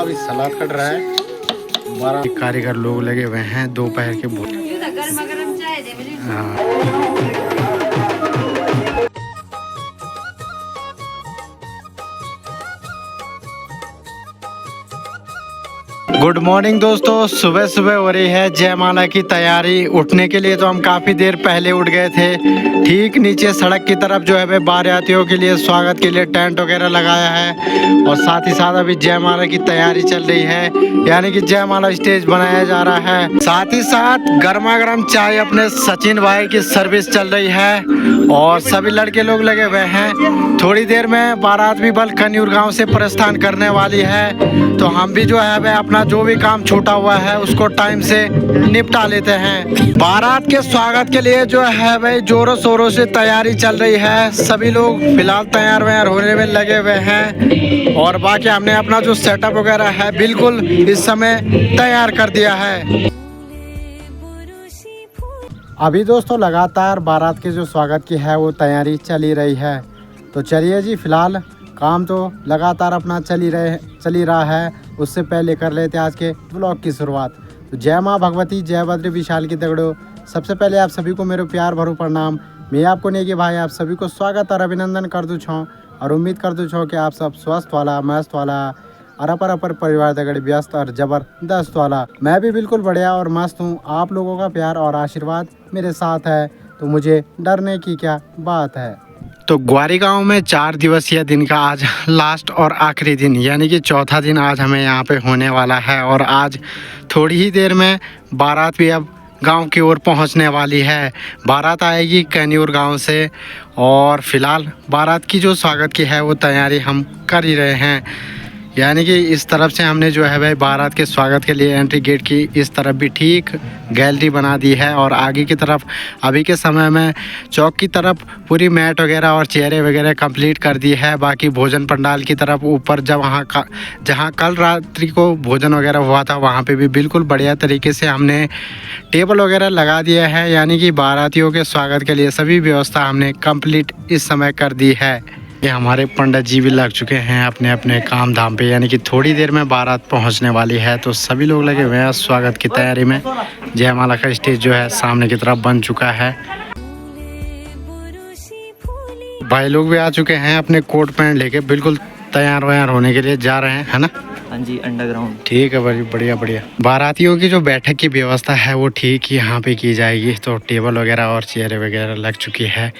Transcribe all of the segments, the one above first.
अभी सलाद कट रहा है। 12 कारीगर लोग लगे हुए हैं दोपहर के भोजन। गुड मॉर्निंग दोस्तों, सुबह सुबह हो रही है जयमाला की तैयारी। उठने के लिए तो हम काफ़ी देर पहले उठ गए थे। ठीक नीचे सड़क की तरफ जो है बारातियों के लिए स्वागत के लिए टेंट वगैरह लगाया है और साथ ही साथ अभी जयमाला की तैयारी चल रही है, यानी कि जयमाला स्टेज बनाया जा रहा है। साथ ही साथ गर्मा गर्म चाय अपने सचिन भाई की सर्विस चल रही है और सभी लड़के लोग लगे हुए हैं। थोड़ी देर में बारात भी बल कन्यूर गाँव से प्रस्थान करने वाली है, तो हम भी जो है अपना जो भी काम छूटा हुआ है उसको टाइम से निपटा लेते हैं। बारात के स्वागत के लिए जो है भाई जोरों शोरों से तैयारी चल रही है। सभी लोग फिलहाल तैयार वैयार होने में लगे हुए हैं और बाकी हमने अपना जो सेटअप वगैरह है बिल्कुल इस समय तैयार कर दिया है। अभी दोस्तों लगातार बारात के जो स्वागत की है वो तैयारी चल ही रही है। तो चलिए जी, फिलहाल काम तो लगातार अपना चल ही रहा है। उससे पहले कर लेते हैं आज के ब्लॉग की शुरुआत। तो जय माँ भगवती, जय भद्र विशाल की तगड़ो। सबसे पहले आप सभी को मेरे प्यार भरो प्रणाम। मैं आपको नहीं कि भाई आप सभी को स्वागत और अभिनंदन कर दूँ छो और उम्मीद कर दूँ छो कि आप सब स्वस्थ वाला, मस्त वाला और अपर परिवार तगड़े व्यस्त और जबरदस्त वाला। मैं भी बिल्कुल बढ़िया और मस्त हूँ। आप लोगों का प्यार और आशीर्वाद मेरे साथ है तो मुझे डरने की क्या बात है। तो ग्वारी गांव में 4 दिवसीय दिन का आज लास्ट और आखिरी दिन यानी कि चौथा दिन आज हमें यहाँ पे होने वाला है और आज थोड़ी ही देर में बारात भी अब गांव की ओर पहुँचने वाली है। बारात आएगी कन्यूर गांव से और फिलहाल बारात की जो स्वागत की है वो तैयारी हम कर ही रहे हैं, यानी कि इस तरफ से हमने जो है भाई बारात के स्वागत के लिए एंट्री गेट की इस तरफ भी ठीक गैलरी बना दी है और आगे की तरफ अभी के समय में चौक की तरफ पूरी मैट वगैरह और चेयरें वगैरह कंप्लीट कर दी है। बाकी भोजन पंडाल की तरफ ऊपर जहाँ कल रात्रि को भोजन वगैरह हुआ था वहाँ पे भी बिल्कुल बढ़िया तरीके से हमने टेबल वगैरह लगा दिया है, यानी कि बारातियों के स्वागत के लिए सभी व्यवस्था हमने कंप्लीट इस समय कर दी है। ये हमारे पंडित जी भी लग चुके हैं अपने अपने काम धाम पे, यानी कि थोड़ी देर में बारात पहुंचने वाली है। तो सभी लोग लगे हुए हैं स्वागत की तैयारी में। जयमाला का स्टेज जो है सामने की तरफ बन चुका है। भाई लोग भी आ चुके हैं अपने कोट पैंट लेके, बिल्कुल तैयार वैयार होने के लिए जा रहे हैं, है ना? हाँ जी, अंडरग्राउंड। ठीक है भाई, बढ़िया बढ़िया। बारातियों की जो बैठक की व्यवस्था है वो ठीक यहाँ पे की जाएगी। तो टेबल वगैरह और चेयरें वगैरह लग चुकी है।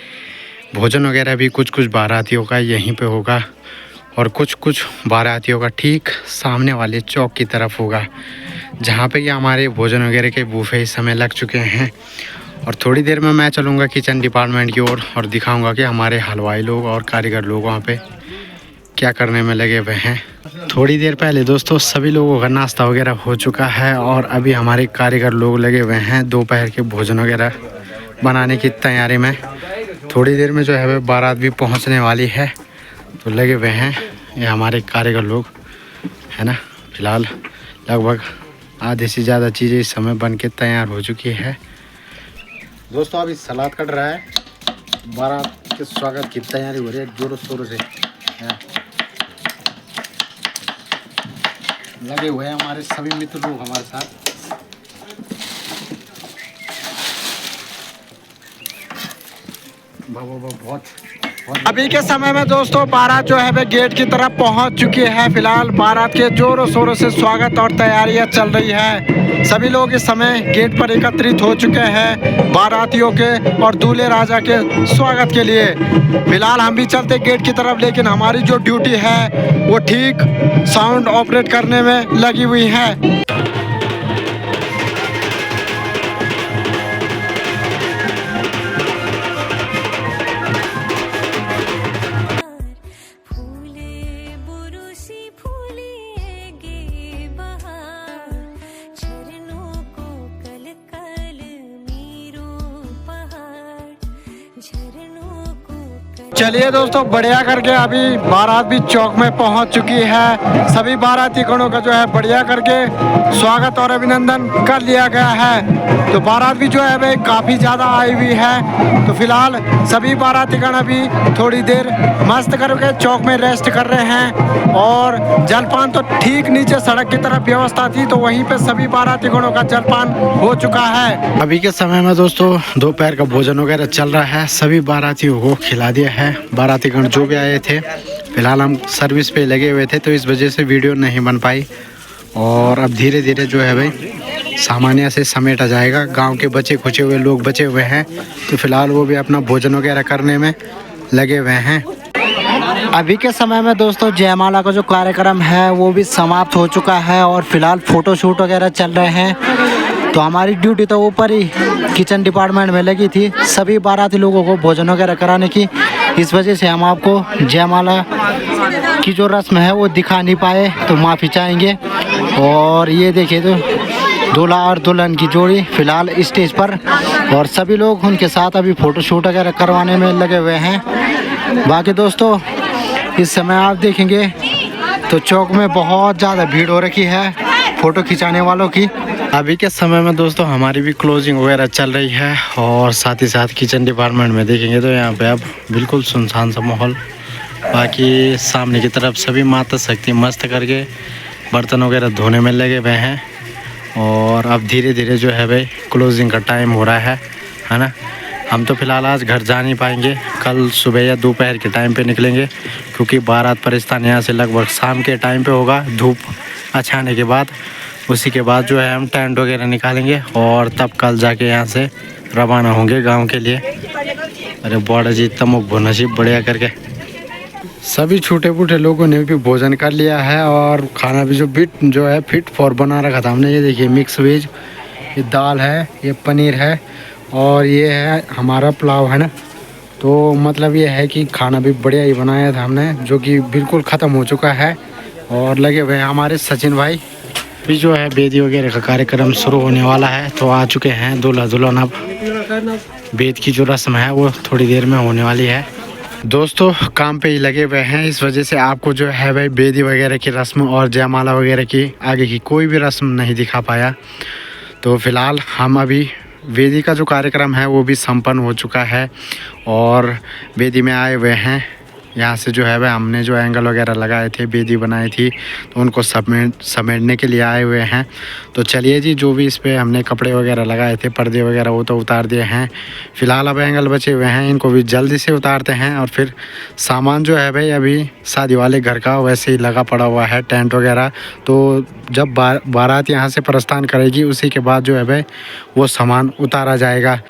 भोजन वगैरह भी कुछ बारातियों का यहीं पे होगा और कुछ बारातियों का ठीक सामने वाले चौक की तरफ होगा, जहाँ पे कि हमारे भोजन वगैरह के बूफे इस समय लग चुके हैं। और थोड़ी देर में मैं चलूँगा किचन डिपार्टमेंट की ओर और दिखाऊंगा कि हमारे हलवाई लोग और कारीगर लोग वहाँ पे क्या करने में लगे हुए हैं। थोड़ी देर पहले दोस्तों सभी लोगों का नाश्ता वगैरह हो चुका है और अभी हमारे कारीगर लोग लगे हुए हैं दोपहर के भोजन वगैरह बनाने की तैयारी में। थोड़ी देर में जो है बारात भी पहुंचने वाली है, तो लगे हुए हैं ये हमारे कारीगर लोग, है ना। फिलहाल लगभग आधे से ज़्यादा चीज़ें इस समय बन के तैयार हो चुकी है। दोस्तों अभी सलाद कट रहा है, बारात के स्वागत की तैयारी हो रही है जोरों शोरों से। लगे हुए हैं हमारे सभी मित्र लोग हमारे साथ। बहुत अभी के समय में दोस्तों बारात जो है गेट की तरफ पहुंच चुकी है। फिलहाल बारात के जोरों शोरों से स्वागत और तैयारियां चल रही है। सभी लोग इस समय गेट पर एकत्रित हो चुके हैं बारातियों के और दूल्हे राजा के स्वागत के लिए। फिलहाल हम भी चलते गेट की तरफ, लेकिन हमारी जो ड्यूटी है वो ठीक साउंड ऑपरेट करने में लगी हुई है। चलिए दोस्तों, बढ़िया करके अभी बारात भी चौक में पहुंच चुकी है। सभी बाराती गणों का जो है बढ़िया करके स्वागत और अभिनंदन कर लिया गया है। तो बारात भी जो है भाई काफ़ी ज़्यादा आई हुई है। तो फिलहाल सभी बाराती गण अभी थोड़ी देर मस्त करके चौक में रेस्ट कर रहे हैं। और जलपान तो ठीक नीचे सड़क की तरफ व्यवस्था थी, तो वहीं पे सभी बाराती गणों का जलपान हो चुका है। अभी के समय में दोस्तों दोपहर का भोजन वगैरह चल रहा है, सभी बारातियों को खिला दिया है। बाराती गण जो भी आए थे, फिलहाल हम सर्विस पे लगे हुए थे तो इस वजह से वीडियो नहीं बन पाई। और अब धीरे धीरे जो है भाई सामान्य से समेटा जाएगा। गांव के बचे खुचे हुए लोग बचे हुए हैं, तो फिलहाल वो भी अपना भोजन वगैरह करने में लगे हुए हैं। अभी के समय में दोस्तों जयमाला का जो कार्यक्रम है वो भी समाप्त हो चुका है और फिलहाल फ़ोटोशूट वगैरह चल रहे हैं। तो हमारी ड्यूटी तो ऊपर ही किचन डिपार्टमेंट में लगी थी, सभी बाराती लोगों को भोजन वगैरह कराने की। इस वजह से हम आपको जयमाला की जो रस्म है वो दिखा नहीं पाए, तो माफ़ी चाहेंगे। और ये देखिए तो दूल्हा और दुल्हन की जोड़ी फिलहाल स्टेज पर, और सभी लोग उनके साथ अभी फ़ोटोशूट वगैरह करवाने में लगे हुए हैं। बाकी दोस्तों इस समय आप देखेंगे तो चौक में बहुत ज़्यादा भीड़ हो रखी है फ़ोटो खिंचाने वालों की। अभी के समय में दोस्तों हमारी भी क्लोजिंग वगैरह चल रही है, और साथ ही साथ किचन डिपार्टमेंट में देखेंगे तो यहाँ पे अब बिल्कुल सुनसान सा माहौल। बाकी सामने की तरफ सभी माता शक्ति मस्त करके बर्तन वगैरह धोने में लगे हुए हैं। और अब धीरे धीरे जो है भाई क्लोजिंग का टाइम हो रहा है ना। हम तो फ़िलहाल आज घर जा नहीं पाएंगे, कल सुबह या दोपहर के टाइम पे निकलेंगे, क्योंकि बारात प्रस्थान यहाँ से लगभग शाम के टाइम पे होगा, धूप अच्छाने के बाद। उसी के बाद जो है हम टेंट वगैरह निकालेंगे और तब कल जाके यहाँ से रवाना होंगे गांव के लिए। अरे बड़ा जी तमुक भुनसी बढ़िया करके सभी छोटे बूढ़े लोगों ने भी भोजन कर लिया है, और खाना भी जो है फिट फॉर बना रखा था हमने। ये देखिए मिक्स वेज, ये दाल है, ये पनीर है, और ये है हमारा पुलाव है ना। तो मतलब ये है कि खाना भी बढ़िया ही बनाया था हमने, जो कि बिल्कुल ख़त्म हो चुका है। और लगे हुए हैं हमारे सचिन भाई भी, जो है बेदी वगैरह का कार्यक्रम शुरू होने वाला है। तो आ चुके हैं दूल्हा दुल्हन, अब बेद की जो रस्म है वो थोड़ी देर में होने वाली है। दोस्तों काम पे ही लगे हुए हैं, इस वजह से आपको जो है भाई बेदी वगैरह की रस्म और जयमाला वगैरह की आगे की कोई भी रस्म नहीं दिखा पाया। तो फिलहाल हम अभी वेदी का जो कार्यक्रम है वो भी संपन्न हो चुका है, और वेदी में आए हुए हैं। यहाँ से जो है वह हमने जो एंगल वगैरह लगाए थे, बेदी बनाई थी, तो उनको समेटने के लिए आए हुए हैं। तो चलिए जी, जो भी इस पे हमने कपड़े वगैरह लगाए थे, पर्दे वगैरह, वो तो उतार दिए हैं। फ़िलहाल अब एंगल बचे हुए हैं, इनको भी जल्दी से उतारते हैं। और फिर सामान जो है भाई अभी शादी वाले घर का वैसे ही लगा पड़ा हुआ है, टेंट वगैरह। तो जब बारात यहाँ से प्रस्थान करेगी उसी के बाद जो है भाई वो सामान उतारा जाएगा।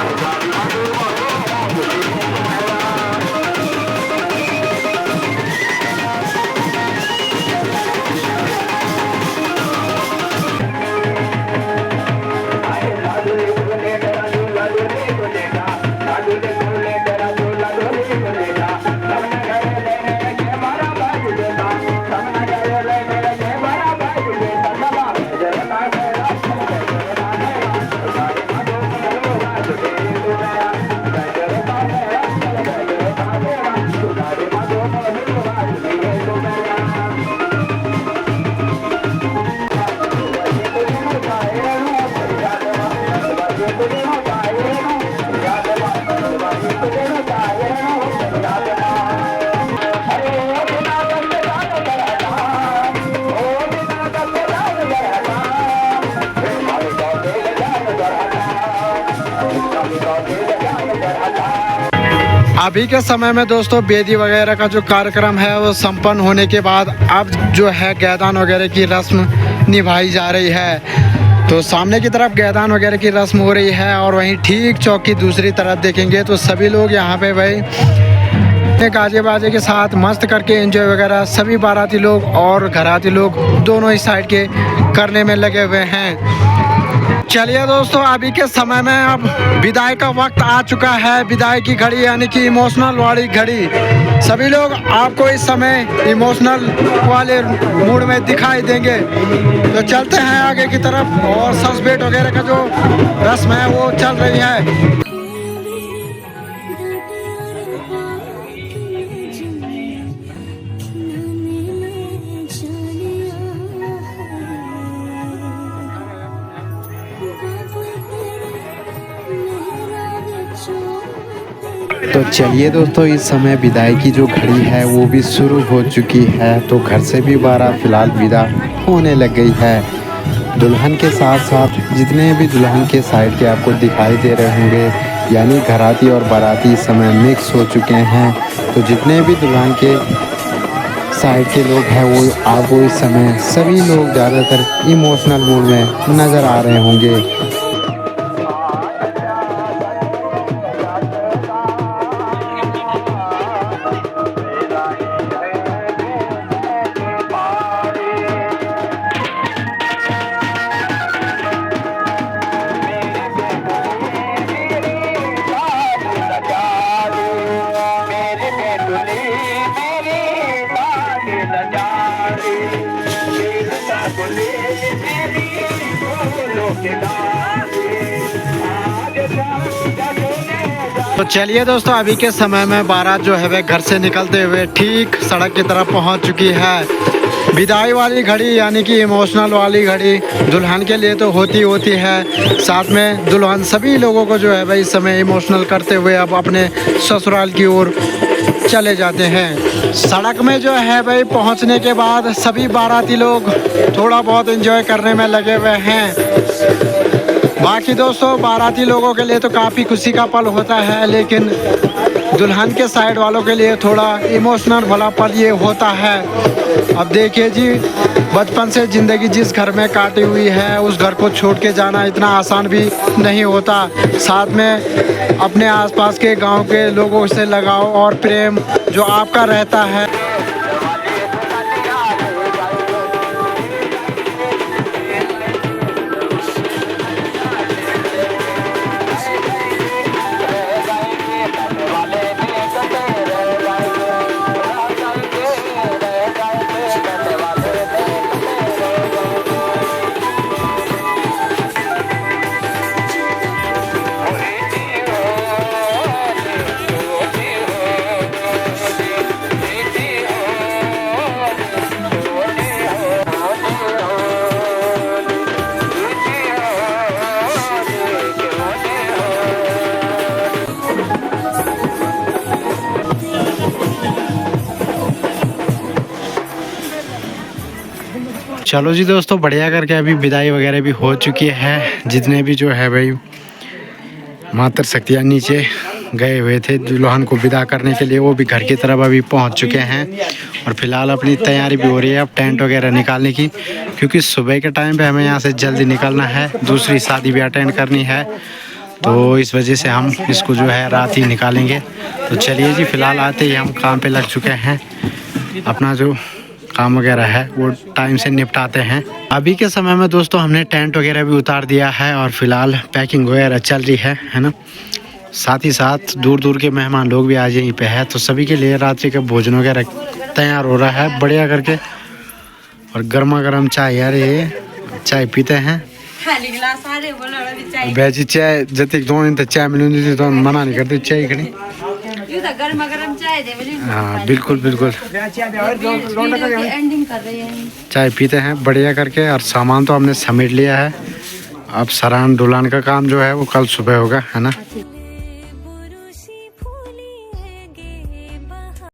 अभी के समय में दोस्तों बेदी वगैरह का जो कार्यक्रम है वो संपन्न होने के बाद अब जो है गैदान वगैरह की रस्म निभाई जा रही है। तो सामने की तरफ गैदान वगैरह की रस्म हो रही है, और वहीं ठीक चौक की दूसरी तरफ देखेंगे तो सभी लोग यहाँ पे भाई गाजे बाजे के साथ मस्त करके एंजॉय वगैरह सभी बाराती लोग और घराती लोग दोनों ही साइड के करने में लगे हुए हैं। चलिए दोस्तों, अभी के समय में अब विदाई का वक्त आ चुका है, विदाई की घड़ी यानी कि इमोशनल वाली घड़ी। सभी लोग आपको इस समय इमोशनल वाले मूड में दिखाई देंगे। तो चलते हैं आगे की तरफ, और ससबेट वगैरह का जो रस्म है वो चल रही है। तो चलिए दोस्तों, इस समय विदाई की जो घड़ी है वो भी शुरू हो चुकी है। तो घर से भी बारात फ़िलहाल विदा होने लग गई है। दुल्हन के साथ साथ जितने भी दुल्हन के साइड के आपको दिखाई दे रहे होंगे, यानी घराती और बाराती इस समय मिक्स हो चुके हैं। तो जितने भी दुल्हन के साइड के लोग हैं वो आपको इस समय सभी लोग ज़्यादातर इमोशनल मूड में नज़र आ रहे होंगे। तो चलिए दोस्तों, अभी के समय में बारात जो है वह घर से निकलते हुए ठीक सड़क की तरफ पहुंच चुकी है। विदाई वाली घड़ी यानी कि इमोशनल वाली घड़ी दुल्हन के लिए तो होती है, साथ में दुल्हन सभी लोगों को जो है वह इस समय इमोशनल करते हुए अब अपने ससुराल की ओर चले जाते हैं। सड़क में जो है भाई पहुंचने के बाद सभी बाराती लोग थोड़ा बहुत एंजॉय करने में लगे हुए हैं। बाकी दोस्तों, बाराती लोगों के लिए तो काफ़ी खुशी का पल होता है, लेकिन दुल्हन के साइड वालों के लिए थोड़ा इमोशनल वाला पल ये होता है। अब देखिए जी, बचपन से ज़िंदगी जिस घर में काटी हुई है उस घर को छोड़ के जाना इतना आसान भी नहीं होता। साथ में अपने आसपास के गांव के लोगों से लगाव और प्रेम जो आपका रहता है। चलो जी दोस्तों, बढ़िया करके अभी विदाई वगैरह भी हो चुकी है। जितने भी जो है भाई मातृ शक्तियाँ नीचे गए हुए थे दुल्हन को विदा करने के लिए, वो भी घर की तरफ अभी पहुंच चुके हैं। और फिलहाल अपनी तैयारी भी हो रही है अब टेंट वगैरह निकालने की, क्योंकि सुबह के टाइम पे हमें यहाँ से जल्दी निकलना है, दूसरी शादी भी अटेंड करनी है। तो इस वजह से हम इसको जो है रात ही निकालेंगे। तो चलिए जी, फ़िलहाल आते ही हम काम पे लग चुके हैं। अपना जो काम वगैरह है वो टाइम से निपटाते हैं। अभी के समय में दोस्तों हमने टेंट वगैरह भी उतार दिया है और फिलहाल पैकिंग वगैरह चल रही है ना। साथ ही साथ दूर दूर के मेहमान लोग भी आज यहीं पे है, तो सभी के लिए रात्रि का भोजन वगैरह तैयार हो रहा है बढ़िया करके। और गर्मा गर्म चाय, यार ये चाय पीते हैं। बैची चाय जति दो चाय मिलूंगी तो मना नहीं करती, चाय खड़ी। हाँ बिल्कुल बिल्कुल, चाय पीते हैं बढ़िया करके। और सामान तो हमने समेट लिया है, अब सरान दुल्हन का काम जो है वो कल सुबह होगा, है ना।